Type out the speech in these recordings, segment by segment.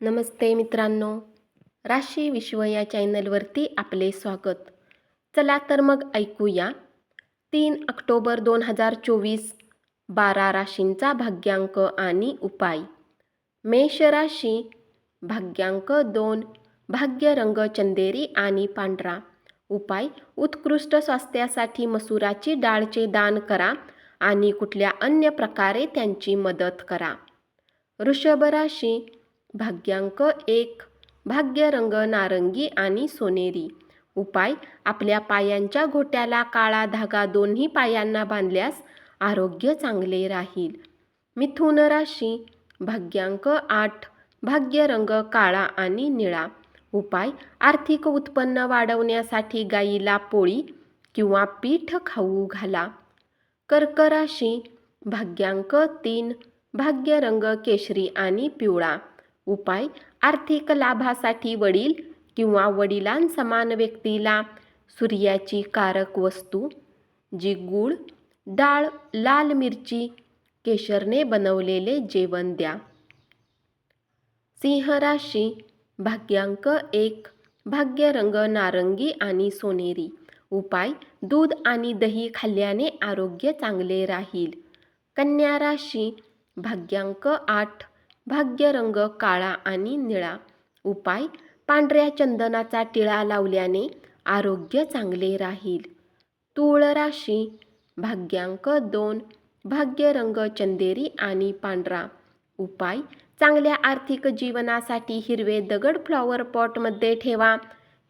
नमस्ते मित्रांनो, राशी विश्व या चॅनलवरती आपले स्वागत. चला तर मग ऐकूया 3 ऑक्टोबर 2024 12 राशींचा भाग्यांक आणि उपाय. मेष राशी, भाग्यांक 2, भाग्य रंग चंदेरी आणि पांढरा. उपाय: उत्कृष्ट स्वास्थ्यासाठी मसुराची डाळचे दान करा आणि कुठल्या अन्य प्रकारे त्यांची मदत करा. वृषभ राशी, भाग्यांक 1, भाग्य रंग नारंगी आणि सोनेरी. उपाय: आपल्या पायांच्या घोट्याला काळा धागा दोन्ही पायांना बांधल्यास आरोग्य चांगले राहील. मिथुन राशी, भाग्यांक 8, भाग्य रंग काळा आणि निळा. उपाय: आर्थिक उत्पन्न वाढवण्यासाठी गाईला पोळी किंवा पीठ खाऊ घाला. कर्क राशी, भाग्यांक 3, भाग्य रंग केशरी आणि पिवळा. उपाय: आर्थिक लाभासाठी वडील किंवा वडिलांसमान व्यक्तीला सूर्याची कारक वस्तू जी गूळ, डाळ, लाल मिरची, केशरने बनवलेले जेवण द्या. सिंह राशी, भाग्यांक 1, भाग्य रंग नारंगी आणि सोनेरी. उपाय: दूध आणि दही खाल्ल्याने आरोग्य चांगले राहील. कन्या राशी, भाग्यांक 8, भाग्य रंग काळा आणि निळा. उपाय: पांढऱ्या चंदनाचा टिळा लावल्याने आरोग्य चांगले राहील. तूळ राशी, भाग्यांक 2, भाग्य रंग चंदेरी आणि पांढरा. उपाय: चांगल्या आर्थिक जीवनासाठी हिरवे दगड फ्लॉवर पॉटमध्ये ठेवा,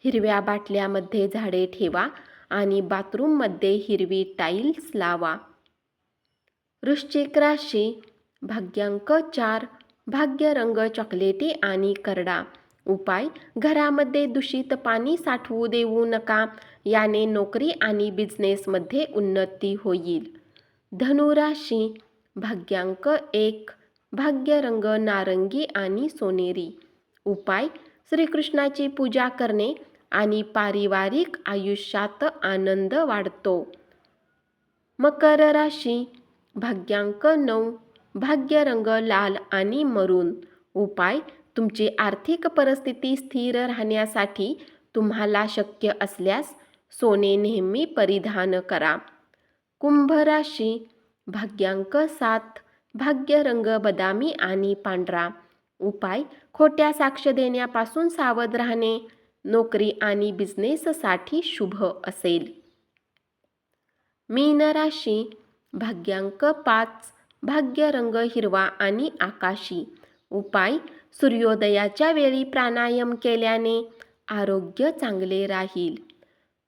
हिरव्या बाटल्यामध्ये झाडे ठेवा आणि बाथरूममध्ये हिरवी टाईल्स लावा. वृश्चिक राशी, भाग्यांक 4, भाग्य रंग चॉकलेटी आणि करडा. उपाय: घरामध्ये दूषित पाणी साठवू देऊ नका, याने नोकरी आणि बिझनेसमध्ये उन्नती होईल. धनु राशी, भाग्यांक 1, भाग्य रंग नारंगी आणि सोनेरी. उपाय: श्रीकृष्णाची पूजा करणे आणि पारिवारिक आयुष्यात आनंद वाढतो. मकर राशी, भाग्यांक 9, भाग्य रंग लाल आणि मरून. उपाय: तुमची आर्थिक परिस्थिती स्थिर राहण्यासाठी तुम्हाला शक्य असल्यास सोने नेहमी परिधान करा. कुंभ राशी, भाग्यांक 7, भाग्य रंग बदामी आणि पांढरा. उपाय: खोट्या साक्ष देण्यापासून सावध राहणे नोकरी आणि बिझनेससाठी शुभ असेल. मीन राशी, भाग्यांक 5, भाग्य रंग हिरवा आणि आकाशी. उपाय: सूर्योदयाच्या वेळी प्राणायाम केल्याने आरोग्य चांगले राहील.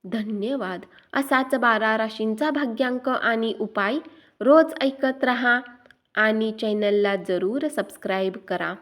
धन्यवाद. असाच 12 राशींचा भाग्यांक आणि उपाय रोज ऐकत रहा आणि चॅनलला जरूर सबस्क्राईब करा.